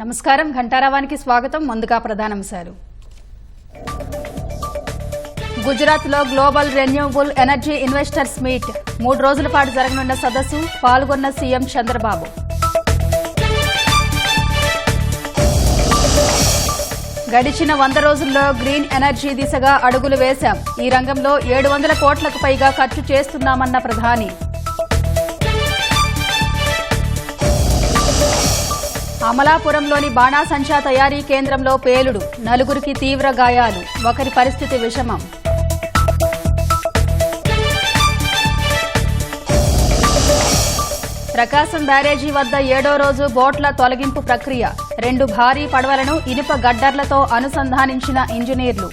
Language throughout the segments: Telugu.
నమస్కారం ఘంటారావానికి స్వాగతం. ముందుగా ప్రధానాంశాలు. గుజరాత్లో global renewable energy investors meet 3 రోజుల పాటు జరగనున్న సదస్సు పాల్గొన్న సీఎం చంద్రబాబు. గడిచిన 100 రోజుల్లో గ్రీన్ ఎనర్జీ దిశగా అడుగులు వేశాం. ఈ రంగంలో 700 కోట్లకు పైగా ఖర్చు చేస్తున్నామన్న ప్రధాని. అమలాపురంలోని బాణాసంచా తయారీ కేంద్రంలో పేలుడు, 4గురికి తీవ్ర గాయాలు, ఒకరి పరిస్థితి విషమం. ప్రకాశం బ్యారేజీ వద్ద 7వ రోజు బోట్ల తొలగింపు ప్రక్రియ. 2 భారీ పడవలను ఇనుప గడ్డర్లతో అనుసంధానించిన ఇంజనీర్లు.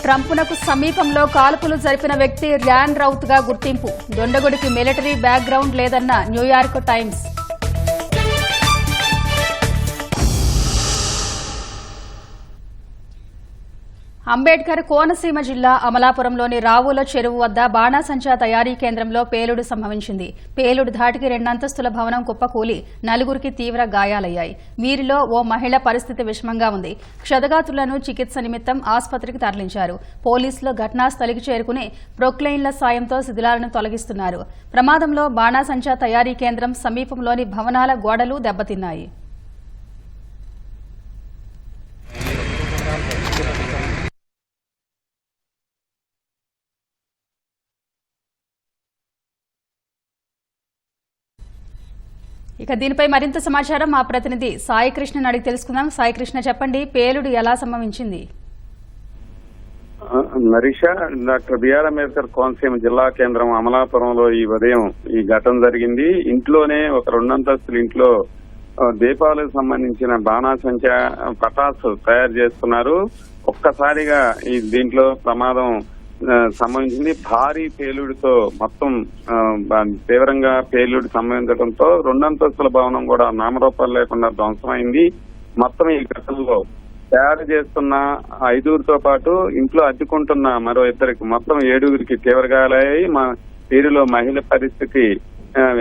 ట్రంప్నకు సమీపంలో కాల్పులు జరిపిన వ్యక్తి ర్యాన్ రౌత్ గా గుర్తింపు. దొండగుడికి మిలిటరీ బ్యాక్గ్రౌండ్ లేదన్న న్యూయార్క్ టైమ్స్. అంబేద్కర్ కోనసీమ జిల్లా అమలాపురంలోని రావుల చెరువు వద్ద బాణాసంచా తయారీ కేంద్రంలో పేలుడు సంభవించింది. పేలుడు ధాటికి 2 అంతస్తుల భవనం కుప్పకూలి 4గురికి తీవ్ర గాయాలయ్యాయి. వీరిలో ఓ మహిళ పరిస్థితి విషమంగా ఉంది. క్షతగాత్రులను చికిత్స నిమిత్తం ఆసుపత్రికి తరలించారు. పోలీసులు ఘటనాస్థలికి చేరుకుని ప్రొక్లైన్ల సాయంతో శిథిలాలను తొలగిస్తున్నారు. ప్రమాదంలో బాణాసంచా తయారీ కేంద్రం సమీపంలోని భవనాల గోడలు దెబ్బతిన్నాయి. ఇక దీనిపై మరింత సమాచారం మా ప్రతినిధి సాయికృష్ణని అడిగి తెలుసుకుందాం. సాయికృష్ణ, చెప్పండి, పేలుడు ఎలా సంభవించింది? నరీషా, డాక్టర్ బిఆర్ అంబేద్కర్ కోనసీమ జిల్లా కేంద్రం అమలాపురంలో ఈ ఉదయం ఈ ఘటన జరిగింది. ఇంట్లోనే ఒక 2 అంతస్తుల ఇంట్లో దీపావళికి సంబంధించిన బాణాసంచా పటాసు తయారు చేస్తున్నారు. ఒక్కసారిగా ఈ దీంట్లో ప్రమాదం సంభవించింది. భారీ పేలుడితో మొత్తం తీవ్రంగా పేలుడు సంభవించడంతో 2 అంతస్తుల భవనం కూడా నామరూపాలు లేకుండా ధ్వంసమైంది. మొత్తం ఈ ఘటనలో తయారు చేస్తున్న 5గురితో పాటు ఇంట్లో అడ్డుకుంటున్న మరో 2కి మొత్తం 7గురికి తీవ్ర గాయాలయ్యాయి. వీరిలో మహిళ పరిస్థితి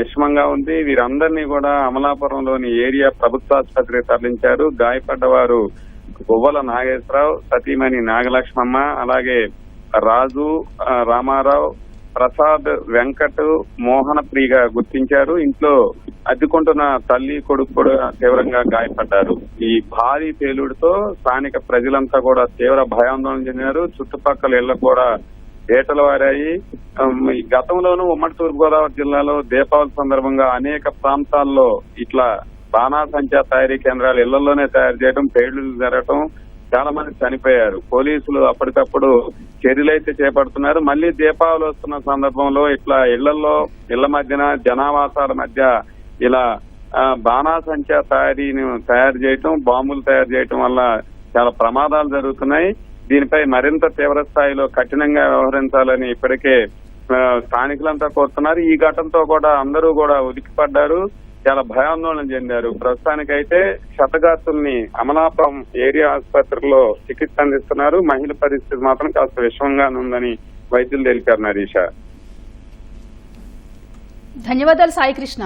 విషమంగా ఉంది. వీరందరినీ కూడా అమలాపురంలోని ఏరియా ప్రభుత్వ ఆసుపత్రికి తరలించారు. గాయపడ్డవారు గువ్వల నాగేశ్వరరావు, సతీమణి నాగలక్ష్మమ్మ, అలాగే రాజు, రామారావు, ప్రసాద్, వెంకట్, మోహన ప్రియగా గుర్తించారు. ఇంట్లో అడ్డుకుంటున్న తల్లి, కొడుకు కూడా తీవ్రంగా గాయపడ్డారు. ఈ భారీ పేలుడుతో స్థానిక ప్రజలంతా కూడా తీవ్ర భయాందోళన చెందినారు. చుట్టుపక్కల ఇళ్లు కూడా ఏటలు వారాయి. గతంలోనూ ఉమ్మడి తూర్పుగోదావరి జిల్లాలో దీపావళి సందర్భంగా అనేక ప్రాంతాల్లో ఇట్లా బాణాసంచా తయారీ కేంద్రాలు ఇళ్లలోనే తయారు చేయడం, పేలుళ్లు జరగటం, చాలా మంది చనిపోయారు. పోలీసులు అప్పటికప్పుడు చర్యలైతే చేపడుతున్నారు. మళ్లీ దీపావళి వస్తున్న సందర్భంలో ఇట్లా ఇళ్ల మధ్యన జనావాసాల మధ్య ఇలా బాణాసంచా తయారు చేయటం, బాంబులు తయారు చేయటం వల్ల చాలా ప్రమాదాలు జరుగుతున్నాయి. దీనిపై మరింత తీవ్ర స్థాయిలో కఠినంగా వ్యవహరించాలని ఇప్పటికే స్థానికులంతా కోరుతున్నారు. ఈ ఘటనతో కూడా అందరూ కూడా ఉలిక్కిపడ్డారు, చాలా భయాందోళన చెందారు. ప్రస్తుతానికైతే క్షతగాత్రుల్ని అమలాపురం ఏరియా ఆసుపత్రిలో చికిత్స అందిస్తున్నారు. మహిళ పరిస్థితి మాత్రం కాస్త విషమంగానే ఉందని వైద్యులు తెలిపారు. నరీషా, ధన్యవాదాలు సాయికృష్ణ.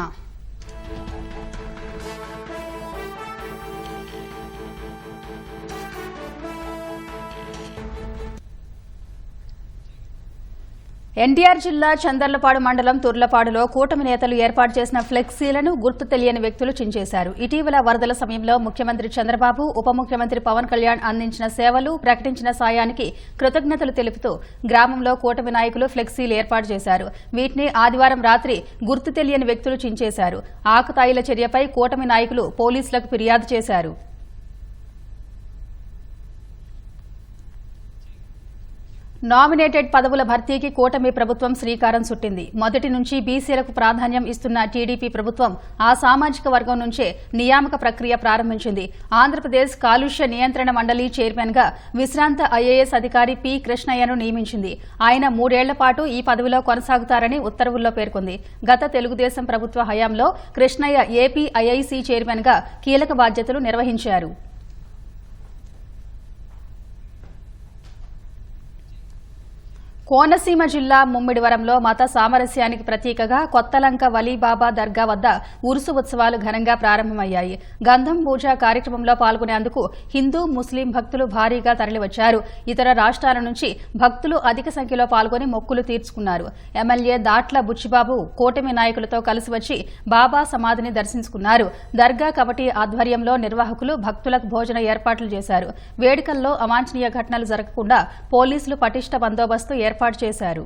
ఎన్టీఆర్ జిల్లా చందర్లపాడు మండలం తుర్లపాడులో కూటమి నేతలు ఏర్పాటు చేసిన ఫ్లెక్సీలను గుర్తు తెలియని వ్యక్తులు చించేశారు. ఇటీవల వరదల సమయంలో ముఖ్యమంత్రి చంద్రబాబు, ఉప ముఖ్యమంత్రి పవన్ కళ్యాణ్ అందించిన సేవలు, ప్రకటించిన సాయానికి కృతజ్ఞతలు తెలుపుతూ గ్రామంలో కూటమి నాయకులు ఫ్లెక్సీలు ఏర్పాటు చేశారు. వీటిని ఆదివారం రాత్రి గుర్తు తెలియని వ్యక్తులు చించేశారు. ఆకతాయిల చర్యపై కూటమి నాయకులు పోలీసులకు ఫిర్యాదు చేశారు. నామినేటెడ్ పదవుల భర్తీకి కూటమి ప్రభుత్వం శ్రీకారం చుట్టింది. మొదటి నుంచి బీసీలకు ప్రాధాన్యం ఇస్తున్న టీడీపీ ప్రభుత్వం ఆ సామాజిక వర్గం నుంచే నియామక ప్రక్రియ ప్రారంభించింది. ఆంధ్రప్రదేశ్ కాలుష్య నియంత్రణ మండలి చైర్మన్ గా విశ్రాంత ఐఏఎస్ అధికారి పి కృష్ణయ్యను నియమించింది. ఆయన 3 ఏళ్ల పాటు ఈ పదవిలో కొనసాగుతారని ఉత్తర్వుల్లో పేర్కొంది. గత తెలుగుదేశం ప్రభుత్వ హయాంలో కృష్ణయ్య ఏపీ ఐఐసీ చైర్మన్ గా కీలక బాధ్యతలు నిర్వహించారు. కోనసీమ జిల్లా ముమ్మిడివరంలో మత సామరస్యానికి ప్రతీకగా కొత్తలంక వలీబాబా దర్గా వద్ద ఉరుసు ఉత్సవాలు ఘనంగా ప్రారంభమయ్యాయి. గంధం పూజ కార్యక్రమంలో పాల్గొనేందుకు హిందూ, ముస్లిం భక్తులు భారీగా తరలివచ్చారు. ఇతర రాష్ట్రాల నుంచి భక్తులు అధిక సంఖ్యలో పాల్గొని మొక్కులు తీర్చుకున్నారు. ఎమ్మెల్యే దాట్ల బుచ్చిబాబు కూటమి నాయకులతో కలిసి వచ్చి బాబా సమాధిని దర్శించుకున్నారు. దర్గా కమిటీ ఆధ్వర్యంలో నిర్వాహకులు భక్తులకు భోజన ఏర్పాట్లు చేశారు. వేడుకల్లో అవాంఛనీయ ఘటనలు జరగకుండా పోలీసులు పటిష్ట బందోబస్తు ఏర్పాటు చేశారు.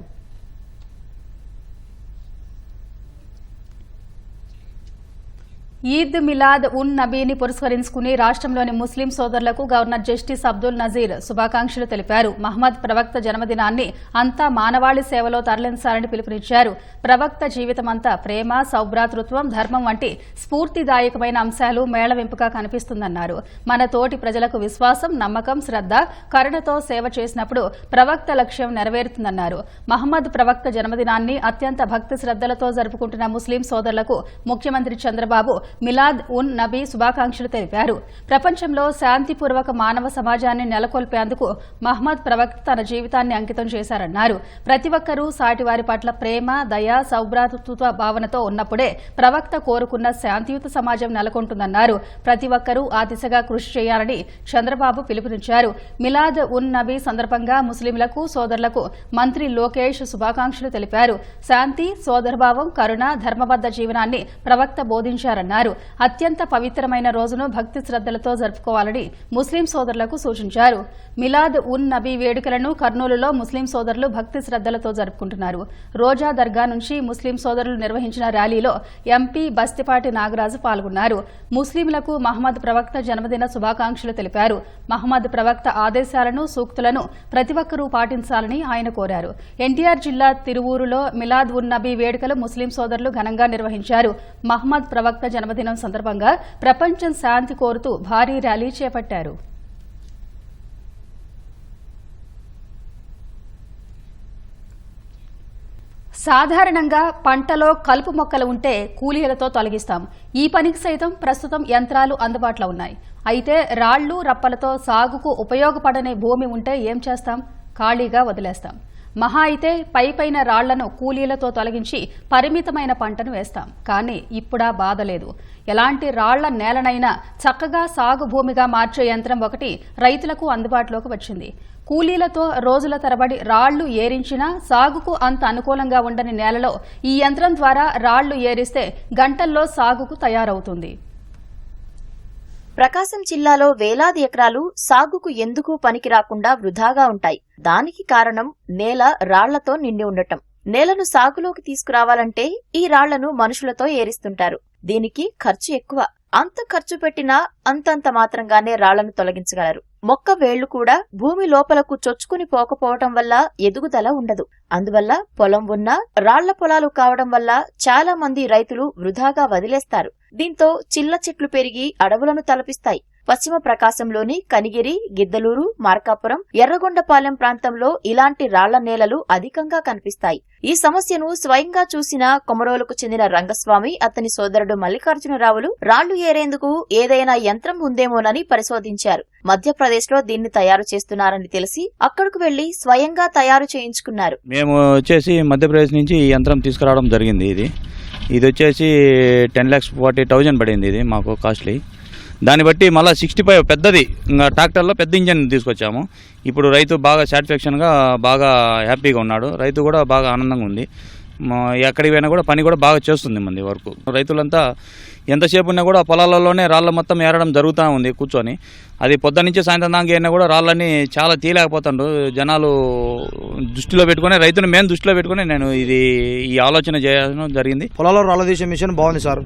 ఈద్ మిలాద్ ఉన్ నబీని పురస్కరించుకుని రాష్ట్రంలోని ముస్లిం సోదరులకు గవర్నర్ జస్టిస్ అబ్దుల్ నజీర్ శుభాకాంక్షలు తెలిపారు. మహమ్మద్ ప్రవక్త జన్మదినాన్ని అంతా మానవాళి సేవలో తరలించాలని పిలుపునిచ్చారు. ప్రవక్త జీవితమంతా ప్రేమ, సౌభ్రాతృత్వం, ధర్మం వంటి స్ఫూర్తిదాయకమైన అంశాలు మేళవింపుగా కనిపిస్తుందన్నారు. మన తోటి ప్రజలకు విశ్వాసం, నమ్మకం, శ్రద్ధ, కరుణతో సేవ చేసినప్పుడు ప్రవక్త లక్ష్యం నెరవేరుతుందన్నారు. మహమ్మద్ ప్రవక్త జన్మదినాన్ని అత్యంత భక్తి శ్రద్దలతో జరుపుకుంటున్న ముస్లిం సోదరులకు ముఖ్యమంత్రి చంద్రబాబు మిలాద్ ఉన్ నబీ శుభాకాంక్షలు తెలిపారు. ప్రపంచంలో శాంతిపూర్వక మానవ సమాజాన్ని నెలకొల్పేందుకు మహమ్మద్ ప్రవక్త తన జీవితాన్ని అంకితం చేశారన్నారు. ప్రతి ఒక్కరూ సాటివారి పట్ల ప్రేమ, దయ, సౌభ్రాతృత్వ భావనతో ఉన్నప్పుడే ప్రవక్త కోరుకున్న శాంతియుత సమాజం నెలకొంటుందన్నారు. ప్రతి ఒక్కరూ ఆ దిశగా కృషి చేయాలని చంద్రబాబు పిలుపునిచ్చారు. మిలాద్ ఉన్ నబీ సందర్భంగా ముస్లింలకు, సోదరులకు మంత్రి లోకేష్ శుభాకాంక్షలు తెలిపారు. శాంతి, సోదరభావం, కరుణ, ధర్మబద్ద జీవనాన్ని ప్రవక్త బోధించారన్నారు. అత్యంత పవిత్రమైన రోజును భక్తి శ్రద్దలతో జరుపుకోవాలని ముస్లిం సోదరులకు సూచించారు. మిలాద్ ఉన్ నబీ వేడుకలను కర్నూలులో ముస్లిం సోదరులు భక్తి శ్రద్దలతో జరుపుకుంటున్నారు. రోజా దర్గా నుంచి ముస్లిం సోదరులు నిర్వహించిన ర్యాలీలో ఎంపీ బస్తిపాటి నాగరాజు పాల్గొన్నారు. ముస్లింలకు మహమ్మద్ ప్రవక్త జన్మదిన శుభాకాంక్షలు తెలిపారు. మహమ్మద్ ప్రవక్త ఆదేశాలను, సూక్తులను ప్రతి ఒక్కరూ పాటించాలని ఆయన కోరారు. ఎన్టీఆర్ జిల్లా తిరువూరులో మిలాద్ ఉన్ నబీ వేడుకలు ముస్లిం సోదరులు ఘనంగా నిర్వహించారు. మహమ్మద్ ప్రవక్త జన్మదినం సందర్భంగా ప్రపంచం శాంతి కోరుతూ భారీ ర్యాలీ చేపట్టారు. సాధారణంగా పంటలో కలుపు మొక్కలు ఉంటే కూలీలతో తొలగిస్తాం. ఈ పనికి సైతం ప్రస్తుతం యంత్రాలు అందుబాటులో ఉన్నాయి. అయితే రాళ్లు, రప్పలతో సాగుకు ఉపయోగపడని భూమి ఉంటే ఏం చేస్తాం? ఖాళీగా వదిలేస్తాం. మహా అయితే పైపైన రాళ్లను కూలీలతో తొలగించి పరిమితమైన పంటను వేస్తాం. కానీ ఇప్పుడా బాధ లేదు. ఎలాంటి రాళ్ల నేలనైనా చక్కగా సాగు భూమిగా మార్చే యంత్రం ఒకటి రైతులకు అందుబాటులోకి వచ్చింది. కూలీలతో రోజుల తరబడి రాళ్లు ఏరించినా సాగుకు అంత అనుకూలంగా ఉండని నేలలో ఈ యంత్రం ద్వారా రాళ్లు ఏరిస్తే గంటల్లో సాగుకు తయారవుతుంది. ప్రకాశం జిల్లాలో వేలాది ఎకరాలు సాగుకు ఎందుకు పనికి రాకుండా వృధాగా ఉంటాయి. దానికి కారణం నేల రాళ్లతో నిండి ఉండటం. నేలను సాగులోకి తీసుకురావాలంటే ఈ రాళ్లను మనుషులతో ఏరిస్తుంటారు. దీనికి ఖర్చు ఎక్కువ. అంత ఖర్చు పెట్టినా అంతంత మాత్రంగానే రాళ్లను తొలగించగలరు. మొక్క వేళ్లు కూడా భూమి లోపలకు చొచ్చుకుని పోకపోవటం వల్ల ఎదుగుదల ఉండదు. అందువల్ల పొలం ఉన్నా రాళ్ల పొలాలు కావడం వల్ల చాలా మంది రైతులు వృధాగా వదిలేస్తారు. దీంతో చిల్ల చెట్లు పెరిగి అడవులను తలపిస్తాయి. పశ్చిమ ప్రకాశంలోని కనిగిరి, గిద్దలూరు, మార్కాపురం, ఎర్రగొండపాలెం ప్రాంతంలో ఇలాంటి రాళ్ల నేలలు అధికంగా కనిపిస్తాయి. ఈ సమస్యను స్వయంగా చూసిన కొమరోలుకు చెందిన రంగస్వామి, అతని సోదరుడు మల్లికార్జునరావులు రాళ్లు ఏరేందుకు ఏదైనా యంత్రం ఉందేమోనని పరిశోధించారు. మధ్యప్రదేశ్లో దీన్ని తయారు చేస్తున్నారని తెలిసి అక్కడకు వెళ్లి స్వయంగా తయారు చేయించుకున్నారు. మేము వచ్చేసి మధ్యప్రదేశ్ నుంచి ఈ యంత్రం తీసుకురావడం జరిగింది. ఇది వచ్చేసి 10,40,000 పడింది. ఇది మాకు కాస్ట్లీ. దాన్ని బట్టి మళ్ళీ 65 పెద్దది ఇంకా ట్రాక్టర్లో పెద్ద ఇంజన్ తీసుకొచ్చాము. ఇప్పుడు రైతు బాగా సాటిస్ఫాక్షన్గా బాగా హ్యాపీగా ఉన్నాడు. రైతు కూడా బాగా ఆనందంగా ఉంది. ఎక్కడికి పోయినా కూడా పని కూడా బాగా చేస్తుంది మంది వరకు. రైతులంతా ఎంతసేపు ఉన్నా కూడా పొలాలలోనే రాళ్ళ మొత్తం ఏరడం జరుగుతూ ఉంది కూర్చొని. అది పొద్దున్న నుంచి సాయంత్రం దాకా అయినా కూడా రాళ్ళని చాలా తీయలేకపోతుండ్రు. జనాలు దృష్టిలో పెట్టుకుని, రైతుని మేము దృష్టిలో పెట్టుకుని నేను ఈ ఆలోచన చేయడం జరిగింది. పొలాల్లో రాళ్ళ తీసే మిషన్ బాగుంది సార్.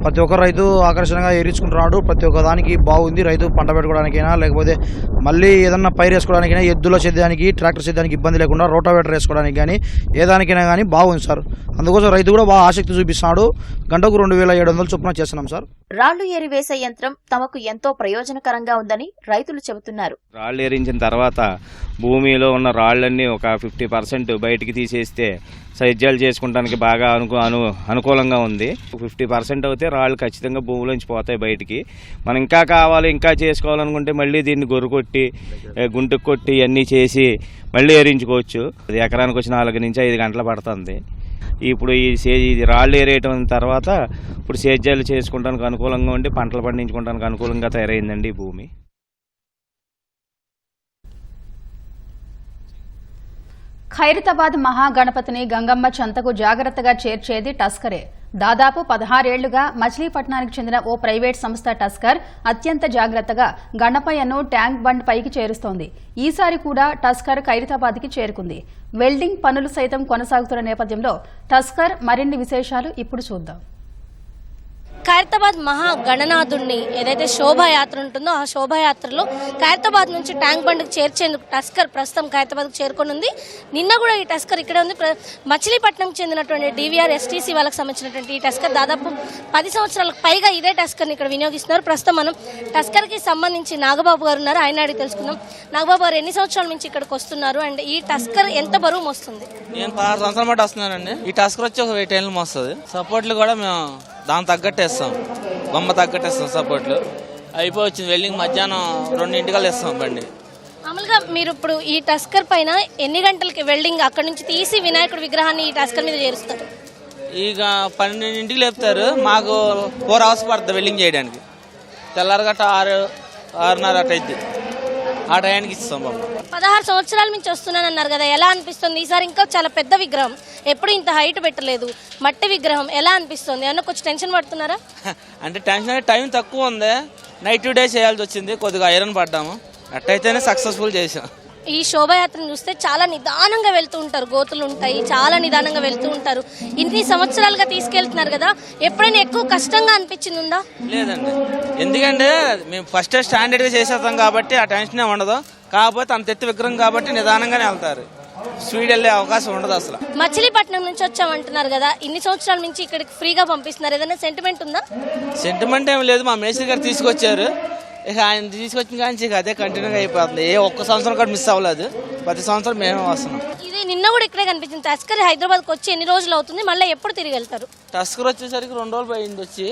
ప్రతి ఒక్క రైతు ఆకర్షణగా ఎరించుకుంటున్నాడు. ప్రతి ఒక్క దానికి బాగుంది. రైతు పంట పెట్టుకోవడానికైనా, లేకపోతే మళ్ళీ ఏదన్నా పైరు వేసుకోవడానికైనా, ఎద్దులో సేద్యానికి, ట్రాక్టర్ సేద్యానికి ఇబ్బంది లేకుండా రోటావేటర్ వేసుకోవడానికి కానీ ఏ దానికైనా కానీ బాగుంది సార్. అందుకోసం రైతు కూడా బాగా ఆసక్తి చూపిస్తున్నాడు. గంటకు 2,700 చొప్పున చేస్తున్నాం సార్. రాళ్లు ఏరివేసే యంత్రం తమకు ఎంతో ప్రయోజనకరంగా ఉందని రైతులు చెబుతున్నారు. రాళ్లు ఏరించిన తర్వాత భూమిలో ఉన్న రాళ్లన్నీ ఒక 50% బయటికి తీసేస్తే సైద్యాలు చేసుకోవడానికి బాగా అనుకూలంగా ఉంది. 50% అయితే రాళ్ళు ఖచ్చితంగా భూమిలోంచి పోతాయి బయటికి. మనం ఇంకా కావాలి ఇంకా చేసుకోవాలనుకుంటే మళ్ళీ దీన్ని గొర్రు కొట్టి గుంటుకు కొట్టి అన్నీ చేసి మళ్ళీ ఏరించుకోవచ్చు. అది ఎకరానికి వచ్చి 4 నుంచి 5 గంటలు పడుతుంది. ఇప్పుడు ఇది రాళ్ళు ఏరేయటం తర్వాత ఇప్పుడు సేద్యాలు చేసుకోవడానికి అనుకూలంగా ఉండి పంటలు పండించుకోవడానికి అనుకూలంగా తయారైందండి ఈ భూమి. ఖైరతాబాద్ మహాగణపతిని గంగమ్మ చెంతకు జాగ్రత్తగా చేర్చేది టస్కరే. దాదాపు 16 ఏళ్లుగా మచిలీపట్నానికి చెందిన ఓ ప్రైవేట్ సంస్థ టస్కర్ అత్యంత జాగ్రత్తగా గణపయ్యను ట్యాంక్ బండ్ పైకి చేరుస్తోంది. ఈసారి కూడా టస్కర్ ఖైరతాబాద్కి చేరుకుంది. వెల్డింగ్ పనులు సైతం కొనసాగుతున్న నేపథ్యంలో టస్కర్ మరిన్ని విశేషాలు ఇప్పుడు చూద్దాం. ఖైరతాబాద్ మహాగణనాథుడిని ఏదైతే శోభాయాత్ర ఉంటుందో ఆ శోభాయాత్రలో ఖైరతాబాద్ నుంచి ట్యాంక్ బండ్కి చేర్చేందుకు టస్కర్ ప్రస్తుతం ఖైరతాబాద్కు చేరుకొని ఉంది. నిన్న కూడా ఈ టస్కర్ ఇక్కడే ఉంది. మచిలీపట్నంకి చెందినటువంటి DVR STC వాళ్ళకి సంబంధించినటువంటి ఈ టస్కర్ దాదాపు 10 సంవత్సరాలకు పైగా ఇదే టస్కర్ని ఇక్కడ వినియోగిస్తున్నారు. ప్రస్తుతం మనం టస్కర్కి సంబంధించి నాగబాబు గారు ఉన్నారు, ఆయన అడిగి తెలుసుకుందాం. నాగబాబు గారు ఎన్ని సంవత్సరాల నుంచి ఇక్కడికి వస్తున్నారు అండ్ ఈ టస్కర్ ఎంత బరువు మోస్తుంది? నేను 16 సంవత్సరాల పాటు వస్తున్నానండి. ఈ టస్కర్ వచ్చి ఒక 10 ఏళ్ళు మోస్తుంది. సపోర్ట్లు కూడా మేము దాని తగ్గట్టేస్తాం, బొమ్మ తగ్గట్టేస్తాం. సపోర్ట్లు అయిపోయి వచ్చింది. వెల్డింగ్ మధ్యాహ్నం 2 ఇస్తాం బండి. మామూలుగా మీరు ఇప్పుడు ఈ టస్కర్ పైన ఎన్ని గంటలకి వెల్డింగ్ అక్కడ నుంచి తీసి వినాయకుడి విగ్రహాన్ని ఈ టస్కర్ మీద చేరుస్తారు? ఇక 12 లేపుతారు. మాకు 4 hours పడుతుంది వెల్డింగ్ చేయడానికి. తెల్లారగట్ట 6:30 అట్ట అయింది. ఆ టయానికి ఇస్తాం బొమ్మ. 16 సంవత్సరాల నుంచి వస్తున్నానన్నారు కదా, ఎలా అనిపిస్తుంది? ఈసారి ఇంకా చాలా పెద్ద విగ్రహం, ఎప్పుడు ఇంత హైట్ పెట్టలేదు, మట్టి విగ్రహం, ఎలా అనిపిస్తుంది? ఏమన్నా కొంచెం టెన్షన్ పడుతున్నారా? అంటే టెన్షన్ అంటే టైం తక్కువ ఉంది. నైట్ 2 days చేయాల్సి వచ్చింది. కొద్దిగా ఐరన్ పడ్డాము. అట్టయితేనే సక్సెస్ఫుల్ చేసాం. ఈ శోభాయాత్రను చూస్తే చాలా నిదానంగా వెళ్తూ ఉంటారు, గోతులు ఉంటాయి, చాలా నిదానంగా వెళ్తూ ఉంటారు. ఇన్ని సంవత్సరాలుగా తీసుకెళ్తున్నారు కదా, ఎప్పుడైనా ఎక్కువ కష్టంగా అనిపించింది ఉందా? లేదండి, ఎందుకంటే మేము ఫస్ట్ స్టాండర్డ్గా చేసేస్తాం కాబట్టి ఆ టెన్షనే ఉండదు. కాకపోతే అంత ఎత్తు విగ్రహం కాబట్టి నిదానంగానే వెళ్తారు, స్పీడ్ వెళ్ళే అవకాశం ఉండదు అసలు. మచిలీపట్నం నుంచి వచ్చామంటున్నారు కదా, ఇన్ని సంవత్సరాల నుంచి ఇక్కడికి ఫ్రీగా పంపిస్తున్నారు, ఏదైనా సెంటిమెంట్ ఉందా? సెంటిమెంట్ ఏమి లేదు, మా మేస్త్రి గారు తీసుకొచ్చారు. ఇక ఆయన తీసుకొచ్చిన కానీ ఇక అదే కంటిన్యూగా అయిపోతుంది. ఒక్క సంవత్సరం కూడా మిస్ అవ్వలేదు. ప్రతి సంవత్సరం మేమే వస్తున్నాం. ఇది నిన్న కూడా ఇక్కడే కనిపించింది. టస్కర్ హైదరాబాద్కి వచ్చి ఎన్ని రోజులు అవుతుంది, మళ్ళీ ఎప్పుడు తిరిగి వెళ్తారు? టస్కర్ వచ్చేసరికి 2 రోజులు అయింది వచ్చి.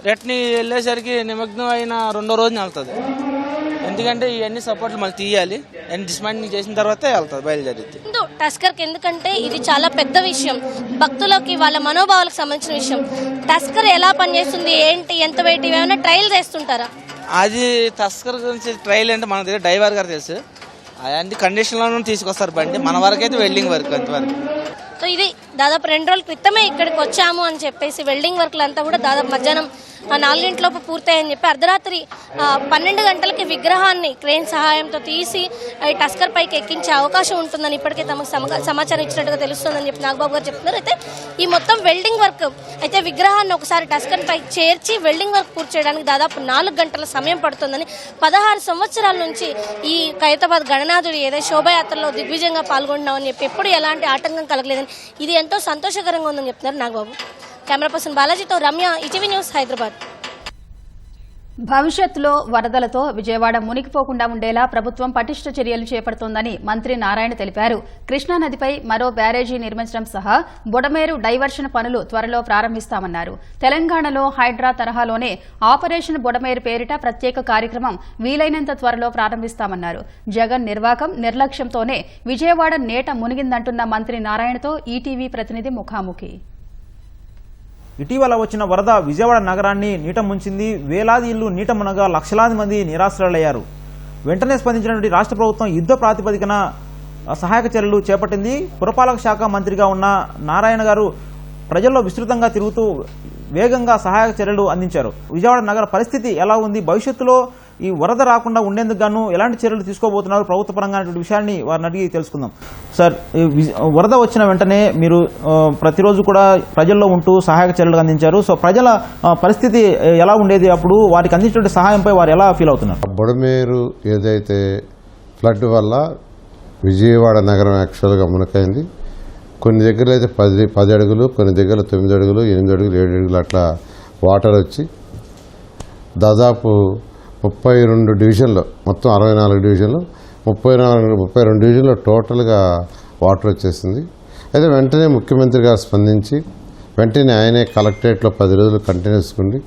రిటర్న్ వెళ్ళేసరికి నిమగ్నం అయిన 2వ రోజున వెళ్తుంది. ఎందుకంటే ఇవన్నీ సపోర్ట్లు మళ్ళీ తీయాలి, అన్ని డిస్మాంటింగ్ చేసిన తర్వాతే వెళ్తుంది, బయలుదేరింది. టస్కర్కి ఎందుకంటే ఇది చాలా పెద్ద విషయం, భక్తులకి వాళ్ళ మనోభావాలకు సంబంధించిన విషయం. టస్కర్ ఎలా పనిచేస్తుంది, ఏంటి, ఎంత వెయిట్, ఏమైనా ట్రయల్ చేస్తుంటారా? అది టస్కర్ గురించి ట్రయల్ అంటే మన దగ్గర డ్రైవర్ గారు తెలుసు. అలాంటి కండిషన్లో తీసుకొస్తారు బండి. మన వరకు అయితే వెల్డింగ్ వర్క్ అంతవరకు. సో ఇది దాదాపు 2 రోజుల క్రితమే ఇక్కడికి వచ్చాము అని చెప్పేసి వెల్డింగ్ వర్క్లు అంతా కూడా దాదాపు మధ్యాహ్నం 4 పూర్తయ్యని చెప్పి అర్ధరాత్రి 12 గంటలకి విగ్రహాన్ని క్రేన్ సహాయంతో తీసి టస్కర్ పైకి ఎక్కించే అవకాశం ఉంటుందని ఇప్పటికే తమకు సమాచారం ఇచ్చినట్టుగా తెలుస్తుందని చెప్పి నాగబాబు గారు చెప్తున్నారు. అయితే ఈ మొత్తం వెల్డింగ్ వర్క్ అయితే విగ్రహాన్ని ఒకసారి టస్కర్ పైకి చేర్చి వెల్డింగ్ వర్క్ పూర్తి చేయడానికి దాదాపు 4 గంటల సమయం పడుతుందని, 16 సంవత్సరాల నుంచి ఈ ఖైరతాబాద్ గణనాథుడు ఏదైతే శోభాయాత్రలో దిగ్విజయంగా పాల్గొంటున్నామని చెప్పి ఎప్పుడు ఎలాంటి ఆటంకం కలగలేదని, ఇది ఎంతో సంతోషకరంగా ఉందని చెప్తున్నారు నాగబాబు. కెమెరా పర్సన్ బాలాజీతో రమ్య, ఈటీవీ న్యూస్, హైదరాబాద్. భవిష్యత్తులో వరదలతో విజయవాడ మునిగిపోకుండా ఉండేలా ప్రభుత్వం పటిష్ట చర్యలు చేపడుతోందని మంత్రి నారాయణ తెలిపారు. కృష్ణానదిపై మరో బ్యారేజీ నిర్మించడం సహా బుడమేరు డైవర్షన్ పనులు త్వరలో ప్రారంభిస్తామన్నారు. తెలంగాణలో హైడ్రా తరహాలోనే ఆపరేషన్ బుడమేరు పేరిట ప్రత్యేక కార్యక్రమం వీలైనంత త్వరలో ప్రారంభిస్తామన్నారు. జగన్ నిర్వాకం, నిర్లక్ష్యంతోనే విజయవాడ నేట మునిగిందంటున్న మంత్రి నారాయణతో ఈటీవీ ప్రతినిధి ముఖాముఖి. ఇటీవల వచ్చిన వరద విజయవాడ నగరాన్ని నీట ముంచింది. వేలాది ఇళ్లు నీట మునగా లక్షలాది మంది నిరాశ్రయులయ్యారు. వెంటనే స్పందించినటువంటి రాష్ట్ర ప్రభుత్వం యుద్ధ ప్రాతిపదికన సహాయక చర్యలు చేపట్టింది. పురపాలక శాఖ మంత్రిగా ఉన్న నారాయణ గారు ప్రజల్లో విస్తృతంగా తిరుగుతూ వేగంగా సహాయక చర్యలు అందించారు. విజయవాడ నగర పరిస్థితి ఎలా ఉంది, భవిష్యత్తులో ఈ వరద రాకుండా ఉండేందుకు గాను ఎలాంటి చర్యలు తీసుకోబోతున్నారు ప్రభుత్వ పరంగా అనే విషయాన్ని వారిని అడిగి తెలుసుకుందాం. సార్, వరద వచ్చిన వెంటనే మీరు ప్రతిరోజు కూడా ప్రజల్లో ఉంటూ సహాయక చర్యలు అందించారు. సో ప్రజల పరిస్థితి ఎలా ఉండేది, అప్పుడు వారికి అందించిన సహాయంపై వారు ఎలా ఫీల్ అవుతున్నారు? బుడమేరు ఏదైతే ఫ్లడ్ వల్ల విజయవాడ నగరం యాక్చువల్గా మునకైంది. కొన్ని దగ్గర అయితే 10 అడుగులు, కొన్ని దగ్గర 9 అడుగులు, 8 అడుగులు, 7 అడుగులు అట్లా వాటర్ వచ్చి దాదాపు 32 డివిజన్లు, మొత్తం 64 డివిజన్లు, 32 డివిజన్లో టోటల్గా వాటర్ వచ్చేసింది. అయితే వెంటనే ముఖ్యమంత్రి గారు స్పందించి వెంటనే ఆయనే కలెక్టరేట్లో 10 రోజులు కంటిన్యూస్ ఉండి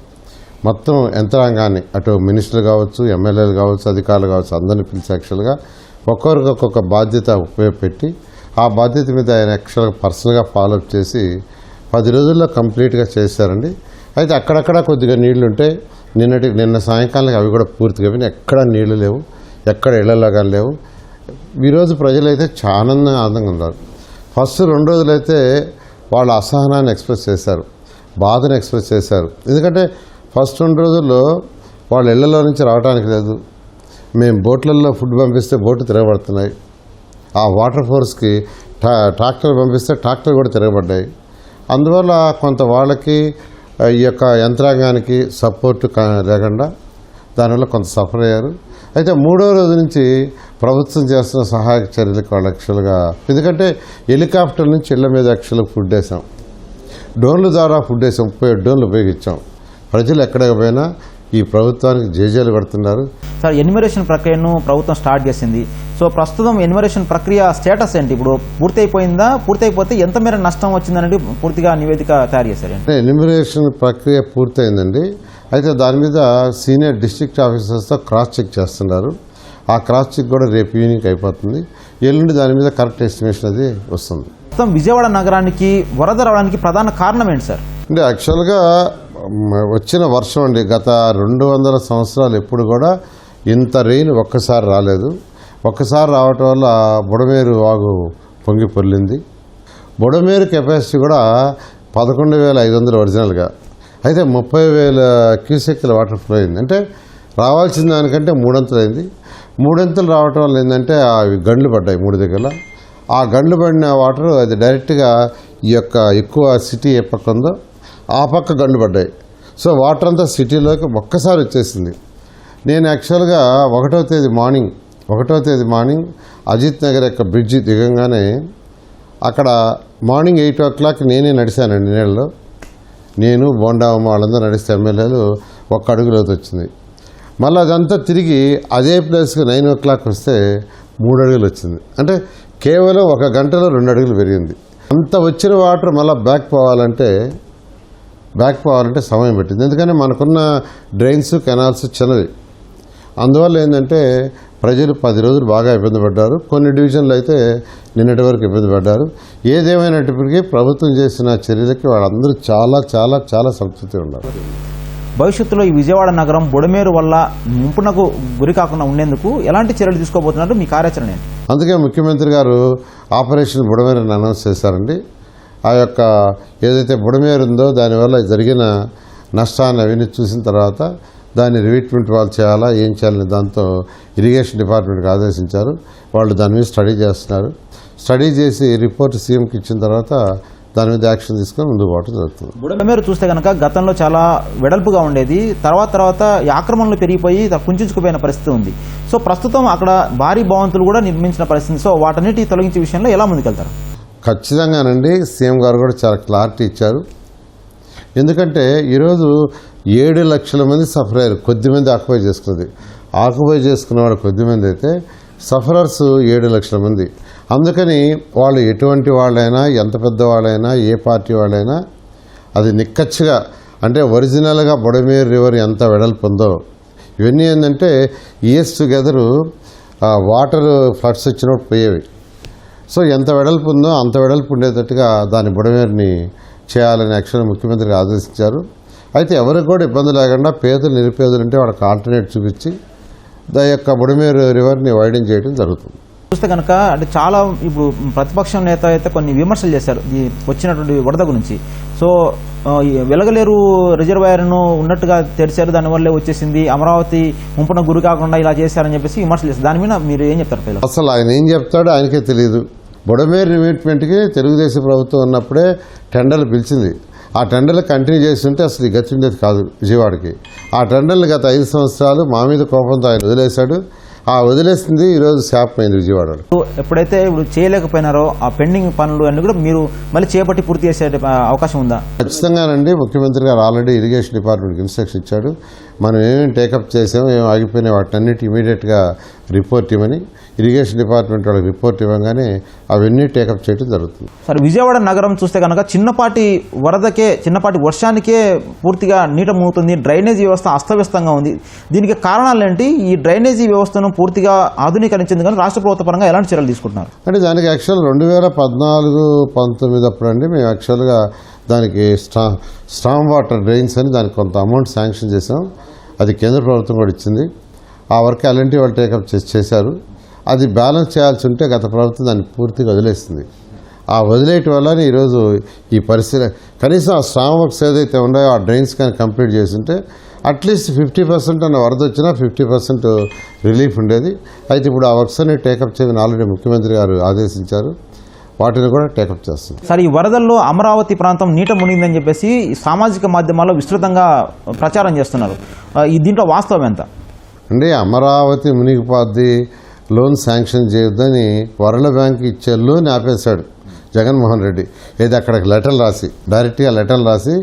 మొత్తం యంత్రాంగాన్ని అటు మినిస్టర్లు కావచ్చు, ఎమ్మెల్యేలు కావచ్చు, అధికారులు కావచ్చు, అందరినీ పిలిచి యాక్చువల్గా ఒక్కొక్కరికి ఒక్కొక్క బాధ్యత ఉపయోగపెట్టి ఆ బాధ్యత మీద ఆయన యాక్చువల్గా పర్సనల్గా ఫాలోఅప్ చేసి 10 రోజుల్లో కంప్లీట్గా చేశారండి. అయితే అక్కడక్కడ కొద్దిగా నీళ్లు ఉంటాయి. నిన్న సాయంకాలం అవి కూడా పూర్తిగా ఎక్కడ నీళ్లు లేవు, ఎక్కడ ఇళ్లలో కానీ లేవు. ఈరోజు ప్రజలైతే చాలా ఆనందంగా ఉన్నారు. ఫస్ట్ 2 రోజులైతే వాళ్ళ అసహనాన్ని ఎక్స్ప్రెస్ చేశారు, బాధను ఎక్స్ప్రెస్ చేశారు. ఎందుకంటే ఫస్ట్ 2 రోజుల్లో వాళ్ళ ఇళ్లలో నుంచి రావడానికి లేదు. మేము బోట్లలో ఫుడ్ పంపిస్తే బోట్లు తిరగబడుతున్నాయి. ఆ వాటర్ ఫోర్స్కి ట్రాక్టర్ పంపిస్తే ట్రాక్టర్ కూడా తిరగబడ్డాయి. అందువల్ల కొంత వాళ్ళకి ఈ యొక్క యంత్రాంగానికి సపోర్ట్ లేకుండా దానివల్ల కొంత సఫర్ అయ్యారు. అయితే 3వ రోజు నుంచి ప్రభుత్వం చేస్తున్న సహాయక చర్యలకు వాళ్ళు యాక్చువల్గా, ఎందుకంటే హెలికాప్టర్ నుంచి ఇళ్ల మీద యాక్చువల్గా ఫుడ్ వేసాం, డ్రోన్ల ద్వారా ఫుడ్ వేసాం, 37 డ్రోన్లు ఉపయోగించాం. ప్రజలు ఎక్కడికి పోయినా ఈ ప్రభుత్వానికి జేజేలు కడుతున్నారు. సార్, ఎన్యుమరేషన్ ప్రక్రియను ప్రభుత్వం స్టార్ట్ చేసింది. సో ప్రస్తుతం ఎన్యుమరేషన్ ప్రక్రియ స్టేటస్ ఏంటి? ఇప్పుడు పూర్తి అయిపోయిందా? పూర్తి అయిపోతే ఎంత మేర నష్టం వచ్చిందనేది పూర్తిగా నివేదిక తయారు చేశారు. ఎన్యుమరేషన్ ప్రక్రియ పూర్తయిందండి. అయితే దాని మీద సీనియర్ డిస్ట్రిక్ట్ ఆఫీసర్స్తో క్రాస్ చెక్ చేస్తున్నారు. ఆ క్రాస్ చెక్ కూడా రేపు ఈవినింగ్ అయిపోతుంది. ఎల్లుండి దాని మీద కరెక్ట్ ఎస్టిమేషన్ అది వస్తుంది. మొత్తం విజయవాడ నగరానికి వరద రావడానికి ప్రధాన కారణం ఏంటి సార్? అంటే యాక్చువల్గా వచ్చిన వర్షం అండి. గత 200 సంవత్సరాలు ఎప్పుడు కూడా ఇంత రెయిన్ ఒక్కసారి రాలేదు. ఒక్కసారి రావటం వల్ల బుడమేరు వాగు పొంగి పొర్లింది. బుడమేరు కెపాసిటీ కూడా 11,500 ఒరిజినల్గా, అయితే 30,000 క్యూసెక్ల వాటర్ ఫ్లో అయింది. అంటే రావాల్సిన దానికంటే 3 అంతలు అయింది. 3 అంతలు రావటం వల్ల ఏంటంటే అవి గండ్లు పడ్డాయి 3 దగ్గర. ఆ గండ్లు పడిన వాటర్ అది డైరెక్ట్గా ఈ యొక్క ఎక్కువ సిటీ ఏ పక్క ఉందో ఆ పక్క గండ్లు పడ్డాయి. సో వాటర్ అంతా సిటీలోకి ఒక్కసారి వచ్చేసింది. నేను యాక్చువల్గా 1వ తేదీ మార్నింగ్ అజిత్ నగర్ యొక్క బ్రిడ్జి దిగంగానే అక్కడ మార్నింగ్ 8 o'clock నేనే నడిచానండి నీళ్ళలో. నేను బోండావమ్మ వాళ్ళందరూ నడిస్తే ఎమ్మెల్యేలు 1 అడుగు లోతు వచ్చింది. మళ్ళీ అదంతా తిరిగి అదే ప్లేస్కి 9 o'clock వస్తే 3 అడుగులు వచ్చింది. అంటే కేవలం 1 గంటలో 2 అడుగులు పెరిగింది. అంత వచ్చిన వాటర్ మళ్ళీ బ్యాక్ పోవాలంటే సమయం పెట్టింది. ఎందుకంటే మనకున్న డ్రైన్స్, కెనాల్స్ చిన్నవి. అందువల్ల ఏంటంటే ప్రజలు 10 రోజులు బాగా ఇబ్బంది పడ్డారు. కొన్ని డివిజన్లు అయితే నిన్నటి వరకు ఇబ్బంది పడ్డారు. ఏదేమైనప్పటికీ ప్రభుత్వం చేసిన చర్యలకి వాళ్ళందరూ చాలా చాలా చాలా సంతృప్తి ఉన్నారు. భవిష్యత్తులో ఈ విజయవాడ నగరం బుడమేరు వల్ల ముంపునకు గురి కాకుండా ఉండేందుకు ఎలాంటి చర్యలు తీసుకోబోతున్నారు? మీ కార్యాచరణ ఏంటి? అందుకే ముఖ్యమంత్రి గారు ఆపరేషన్ బుడమేరుని అనౌన్స్ చేశారండి. ఆ యొక్క ఏదైతే బుడమేరు ఉందో దానివల్ల జరిగిన నష్టాన్ని అవన్నీ చూసిన తర్వాత దాన్ని రివిట్మెంట్ వాళ్ళు చేయాలా, ఏం చేయాలని దాంతో ఇరిగేషన్ డిపార్ట్మెంట్కి ఆదేశించారు. వాళ్ళు దాని మీద స్టడీ చేస్తున్నారు. స్టడీ చేసి రిపోర్ట్ సీఎంకి ఇచ్చిన తర్వాత దాని మీద యాక్షన్ తీసుకొని ముందుకు పోవడం జరుగుతుంది. బుడమేరు చూస్తే కనుక గతంలో చాలా వెడల్పుగా ఉండేది. తర్వాత ఈ ఆక్రమణలు పెరిగిపోయి కుంచుకుపోయిన పరిస్థితి ఉంది. సో ప్రస్తుతం అక్కడ భారీ భవంతులు కూడా నిర్మించిన పరిస్థితి. సో వాటన్నిటి తొలగించే విషయంలో ఎలా ముందుకెళ్తారు? ఖచ్చితంగానండి. సీఎం గారు కూడా చాలా క్లారిటీ ఇచ్చారు. ఎందుకంటే ఈరోజు 7 లక్షల మంది సఫర్ అయ్యారు. కొద్దిమంది ఆక్యుపై చేసుకున్నది. ఆక్యుపై చేసుకున్నవాడు కొద్దిమంది అయితే సఫరర్స్ 7 లక్షల మంది. అందుకని వాళ్ళు ఎటువంటి వాళ్ళైనా, ఎంత పెద్ద వాళ్ళైనా, ఏ పార్టీ వాళ్ళైనా అది నిక్కచ్చిగా, అంటే ఒరిజినల్గా బుడమేరు రివర్ ఎంత వెడల్పు ఉందో ఇవన్నీ ఏంటంటే ఇయర్స్ టుగెదరు వాటర్ ఫ్లడ్స్ వచ్చినప్పుడు పోయేవి. సో ఎంత వెడల్పు ఉందో అంత వెడల్పు ఉండేటట్టుగా దాని బుడమేరుని చేయాలని యాక్చువల్గా ముఖ్యమంత్రికి ఆదేశించారు. అయితే ఎవరికి కూడా ఇబ్బంది లేకుండా పేదలు, నిరుపేదలు ఉంటే వాళ్ళకి ఆల్టర్నేట్ చూపించి దాని యొక్క బుడమేరు రివర్ని వైడెన్ చేయడం జరుగుతుంది. చూస్తే కనుక అంటే చాలా ఇప్పుడు ప్రతిపక్షం నేత అయితే కొన్ని విమర్శలు చేశారు ఈ వచ్చినటువంటి వరద గురించి. సో వెలగలేరు రిజర్వాయర్ను ఉన్నట్టుగా తెరిచారు, దానివల్లే వచ్చేసింది, అమరావతి ముంపున గురి కాకుండా ఇలా చేశారని చెప్పేసి విమర్శలు చేస్తారు. దాని మీద మీరు ఏం చెప్తారు? అసలు ఆయన ఏం చెప్తాడో ఆయనకే తెలియదు. బుడమేరు రిమిట్మెంట్కి తెలుగుదేశం ప్రభుత్వం ఉన్నప్పుడే టెండర్లు పిలిచింది. ఆ టెండర్లు కంటిన్యూ చేస్తుంటే అసలు ఈ గతి ఉండేది కాదు విజయవాడకి. ఆ టెండర్లు గత 5 సంవత్సరాలు మా మీద కోపంతో ఆయన వదిలేశాడు. ఆ వదిలేసింది ఈరోజు శాపమైంది విజయవాడలో. ఎప్పుడైతే ఇప్పుడు చేయలేకపోయినారో ఆ పెండింగ్ పనులు అన్ని కూడా మీరు మళ్ళీ చేపట్టి పూర్తి చేసే అవకాశం ఉందా? ఖచ్చితంగానండి. ముఖ్యమంత్రి గారు ఆల్రెడీ ఇరిగేషన్ డిపార్ట్మెంట్కి ఇన్స్ట్రక్షన్ ఇచ్చాడు. మనం ఏమేమి టేకప్ చేసామో ఏమేమి ఆగిపోయినా వాటినన్నిటి ఇమీడియట్గా రిపోర్ట్ ఇవ్వని ఇరిగేషన్ డిపార్ట్మెంట్ వాళ్ళకి రిపోర్ట్ ఇవ్వగానే అవన్నీ టేకప్ చేయడం జరుగుతుంది. సరే, విజయవాడ నగరం చూస్తే కనుక చిన్నపాటి వర్షానికే పూర్తిగా నీట మునుగుతుంది. డ్రైనేజీ వ్యవస్థ అస్తవ్యస్తంగా ఉంది. దీనికి కారణాలు ఏంటి? ఈ డ్రైనేజీ వ్యవస్థను పూర్తిగా ఆధునీకరించింది కానీ రాష్ట్ర ప్రభుత్వ పరంగా ఎలాంటి చర్యలు తీసుకుంటున్నారు? అంటే దానికి యాక్చువల్ 2014-19 అప్పుడండి మేము యాక్చువల్గా దానికి స్ట్రామ్ వాటర్ డ్రైన్స్ అని దానికి కొంత అమౌంట్ శాంక్షన్ చేసాం. అది కేంద్ర ప్రభుత్వం కూడా ఇచ్చింది. ఆ వర్క్ ఎలాంటి వాళ్ళు టేకప్ చేశారు. అది బ్యాలెన్స్ చేయాల్సి ఉంటే గత ప్రభుత్వం దాన్ని పూర్తిగా వదిలేస్తుంది. ఆ వదిలేయటం వల్లనే ఈరోజు ఈ పరిస్థితి. కనీసం ఆ స్ట్రామ్ వర్క్స్ ఏదైతే ఉన్నాయో ఆ డ్రైన్స్ కానీ కంప్లీట్ చేస్తుంటే అట్లీస్ట్ 50% అన్న వరద వచ్చినా 50% రిలీఫ్ ఉండేది. అయితే ఇప్పుడు ఆ వర్క్స్ అన్ని టేకప్ చేయమని ఆల్రెడీ ముఖ్యమంత్రి గారు ఆదేశించారు. వాటిని కూడా టేకప్ చేస్తుంది. సార్, ఈ వరదల్లో అమరావతి ప్రాంతం నీట మునిగిందని చెప్పేసి సామాజిక మాధ్యమాల్లో విస్తృతంగా ప్రచారం చేస్తున్నారు. దీంట్లో వాస్తవం ఎంత? అంటే అమరావతి మునిగిపోద్ది, లోన్ శాంక్షన్ చేయొద్దని వరల్డ్ బ్యాంక్ ఇచ్చే లోన్ ఆపేశాడు జగన్మోహన్ రెడ్డి. ఏది అక్కడికి డైరెక్ట్గా లెటర్లు రాసి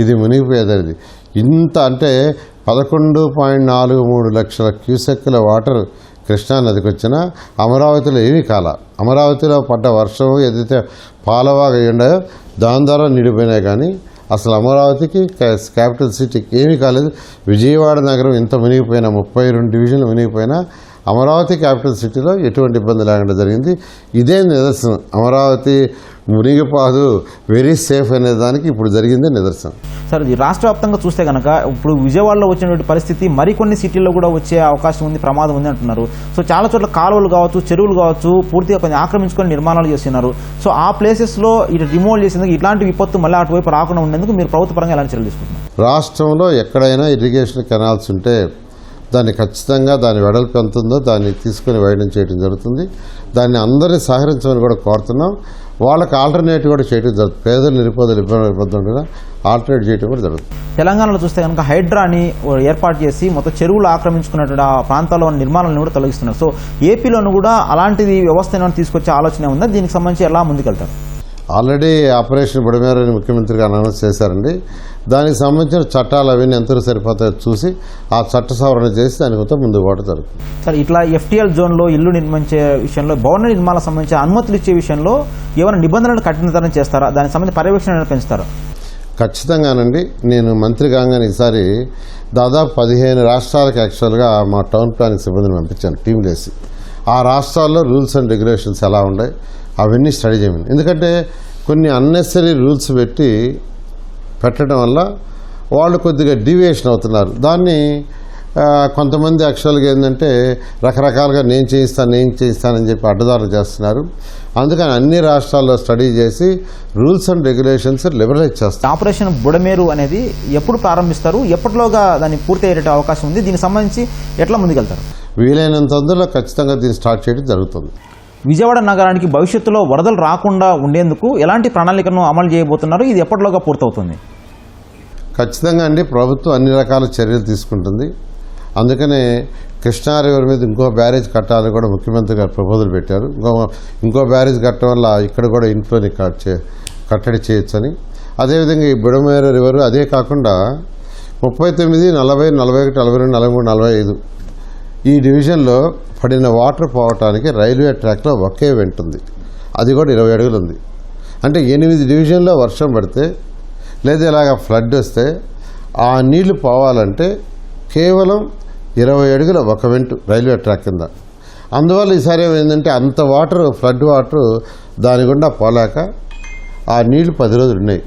ఇది మునిగిపోయేది. ఇంత అంటే 11.43 లక్షల క్యూసెక్కుల వాటర్ కృష్ణానదికి వచ్చినా అమరావతిలో ఏమీ కాల. అమరావతిలో పడ్డ వర్షం ఏదైతే పాలవాగా ఉండయో దాని ద్వారా నిండిపోయినాయి. కానీ అసలు అమరావతికి క్యాపిటల్ సిటీకి ఏమీ కాలేదు. విజయవాడ నగరం ఇంత మునిగిపోయినా 32 డివిజన్లు మునిగిపోయినా అమరావతి క్యాపిటల్ సిటీలో ఎటువంటి ఇబ్బంది లేకుండా జరిగింది. ఇదే నిదర్శనం. అమరావతి మునిగిపోదు, వెరీ సేఫ్ అనే దానికి ఇప్పుడు జరిగిందే నిదర్శనం. సార్, ఈ రాష్ట్ర వ్యాప్తంగా చూస్తే కనుక ఇప్పుడు విజయవాడలో వచ్చినటువంటి పరిస్థితి మరికొన్ని సిటీల్లో కూడా వచ్చే అవకాశం ఉంది, ప్రమాదం ఉంది అంటున్నారు. సో చాలా చోట్ల కాలువలు కావచ్చు, చెరువులు కావచ్చు పూర్తిగా కొంచెం ఆక్రమించుకొని నిర్మాణాలు చేస్తున్నారు. సో ఆ ప్లేసెస్లో ఇటు రిమూవ్ చేసేందుకు ఇట్లాంటి విపత్తు మళ్ళీ అటువైపు రాకుండా ఉండేందుకు మీరు ప్రభుత్వ పరంగా ఎలాంటి చర్యలు తీసుకుంటున్నారు? రాష్ట్రంలో ఎక్కడైనా ఇరిగేషన్ కెనాల్స్ ఉంటే దాన్ని ఖచ్చితంగా దాని వెడల్పు ఎంత ఉందో దాన్ని తీసుకుని వైడన్ చేయడం జరుగుతుంది. దాన్ని అందరినీ సహకరించమని కూడా కోరుతున్నాం. వాళ్ళకి ఆల్టర్నేటివ్ కూడా చేయడం జరుగుతుంది. పేదలు నిరుపేదలు ఇబ్బంది ఉండగా ఆల్టర్నేట్ చేయడం కూడా జరుగుతుంది. తెలంగాణలో చూస్తే కనుక హైడ్రాని ఏర్పాటు చేసి మొత్తం చెరువులు ఆక్రమించుకున్నటువంటి ఆ ప్రాంతాల్లో నిర్మాణాలను కూడా తొలగిస్తున్నారు. సో ఏపీలోనూ కూడా అలాంటిది వ్యవస్థను తీసుకొచ్చే ఆలోచన ఉందా? దీనికి సంబంధించి ఎలా ముందుకెళ్తారు? ఆల్రెడీ ఆపరేషన్ బుడమేరు అని ముఖ్యమంత్రి గారు అనౌన్స్ చేశారండి. దానికి సంబంధించిన చట్టాలు అవన్నీ ఎంతలో సరిపోతాయో చూసి ఆ చట్ట సవరణ చేసి దాని కొంత ముందుకు పోవడం జరుగుతుంది. సార్, ఇట్లా FTL జోన్లో ఇల్లు నిర్మించే విషయంలో భవన నిర్మాణ సంబంధించి అనుమతులు ఇచ్చే విషయంలో ఏమైనా నిబంధనలు కఠినతరం చేస్తారా? దానికి సంబంధించి పర్యవేక్షణ పెంచుతారా? ఖచ్చితంగానండి. నేను మంత్రి కాగానే ఈసారి దాదాపు 15 రాష్ట్రాలకు యాక్చువల్గా మా టౌన్ ప్లానింగ్ సిబ్బందిని పంపించాను టీంలు వేసి. ఆ రాష్ట్రాల్లో రూల్స్ అండ్ రెగ్యులేషన్స్ ఎలా ఉన్నాయి అవన్నీ స్టడీ చేయమని. ఎందుకంటే కొన్ని అన్నెసరీ రూల్స్ పెట్టడం వల్ల వాళ్ళు కొద్దిగా డీవియేషన్ అవుతున్నారు. దాన్ని కొంతమంది యాక్చువల్గా ఏంటంటే రకరకాలుగా నేను చేయిస్తానని చెప్పి అడ్డదారులు చేస్తున్నారు. అందుకని అన్ని రాష్ట్రాల్లో స్టడీ చేసి రూల్స్ అండ్ రెగ్యులేషన్స్ లిబరలైజ్ చేస్తారు. ఆపరేషన్ బుడమేరు అనేది ఎప్పుడు ప్రారంభిస్తారు? ఎప్పటిలోగా దాన్ని పూర్తి అయ్యే అవకాశం ఉంది? దీనికి సంబంధించి ఎట్లా ముందుకెళ్తారు? వీలైనంత తొందరలో ఖచ్చితంగా దీన్ని స్టార్ట్ చేయడం జరుగుతుంది. విజయవాడ నగరానికి భవిష్యత్తులో వరదలు రాకుండా ఉండేందుకు ఎలాంటి ప్రణాళికను అమలు చేయబోతున్నారు? ఇది ఎప్పటిలోగా పూర్తవుతుంది? ఖచ్చితంగా అండి, ప్రభుత్వం అన్ని రకాల చర్యలు తీసుకుంటుంది. అందుకనే కృష్ణా రివర్ మీద ఇంకో బ్యారేజ్ కట్టాలని కూడా ముఖ్యమంత్రి గారు ప్రపోజల్ పెట్టారు. ఇంకో బ్యారేజ్ కట్టడం వల్ల ఇక్కడ కూడా ఇన్ఫ్లోని కట్టడి చేయొచ్చని. అదేవిధంగా ఈ బుడమేరు రివర్ అదే కాకుండా 39, 40, 41, 42, 43, 45 ఈ డివిజన్లో పడిన వాటర్ పోవటానికి రైల్వే ట్రాక్లో ఒకే వెంట ఉంది. అది కూడా 20 అడుగులు ఉంది. అంటే 8 డివిజన్లో వర్షం పడితే లేదా ఇలాగ ఫ్లడ్ వస్తే ఆ నీళ్లు పోవాలంటే కేవలం 20 అడుగుల ఒక వెంట రైల్వే ట్రాక్ కింద. అందువల్ల ఈసారి ఏమైందంటే అంత వాటర్ ఫ్లడ్ వాటర్ దాని గుండా పోలేక ఆ నీళ్లు 10 రోజులు ఉన్నాయి.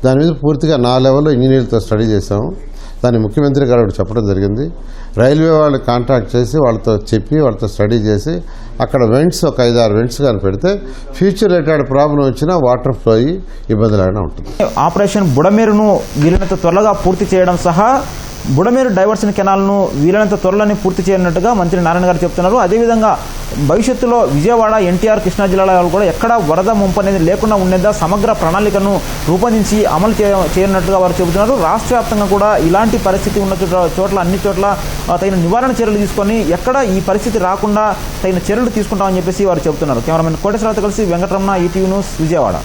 దాని మీద పూర్తిగా నా లెవెల్లో ఇంజనీర్లతో స్టడీ చేసాము. దాన్ని ముఖ్యమంత్రి గారు చెప్పడం జరిగింది. రైల్వే వాళ్ళు కాంటాక్ట్ చేసి వాళ్ళతో స్టడీ చేసి అక్కడ వెంట్స్ ఒక 5-6 వెంట్స్ కానీ పెడితే ఫ్యూచర్ రిలేటెడ్ ప్రాబ్లం వచ్చినా వాటర్ ఫ్లో అయ్యి ఇబ్బంది లేకుండా ఉంటుంది. ఆపరేషన్ బుడమేరును వీలైనంత త్వరగా పూర్తి చేయడం సహా బుడమేరు డైవర్షన్ కెనాల్ను వీలైనంత త్వరలోనే పూర్తి చేయనున్నట్టుగా మంత్రి నారాయణ గారు చెప్తున్నారు. అదేవిధంగా భవిష్యత్తులో విజయవాడ, ఎన్టీఆర్, కృష్ణా జిల్లాలో కూడా ఎక్కడ వరద ముంపు అనేది లేకుండా ఉండేదా సమగ్ర ప్రణాళికను రూపొందించి అమలు చేయనున్నట్టుగా వారు చెబుతున్నారు. రాష్ట్ర వ్యాప్తంగా కూడా ఇలాంటి పరిస్థితి ఉన్న చోట్ల అన్ని చోట్ల తగిన నివారణ చర్యలు తీసుకొని ఎక్కడ ఈ పరిస్థితి రాకుండా తగిన చర్యలు తీసుకుంటామని చెప్పేసి వారు చెబుతున్నారు. కెమెరామెన్ కోటేశ్వరరావుతో కలిసి వెంకటరమణ, ఈటీవీ న్యూస్, విజయవాడ.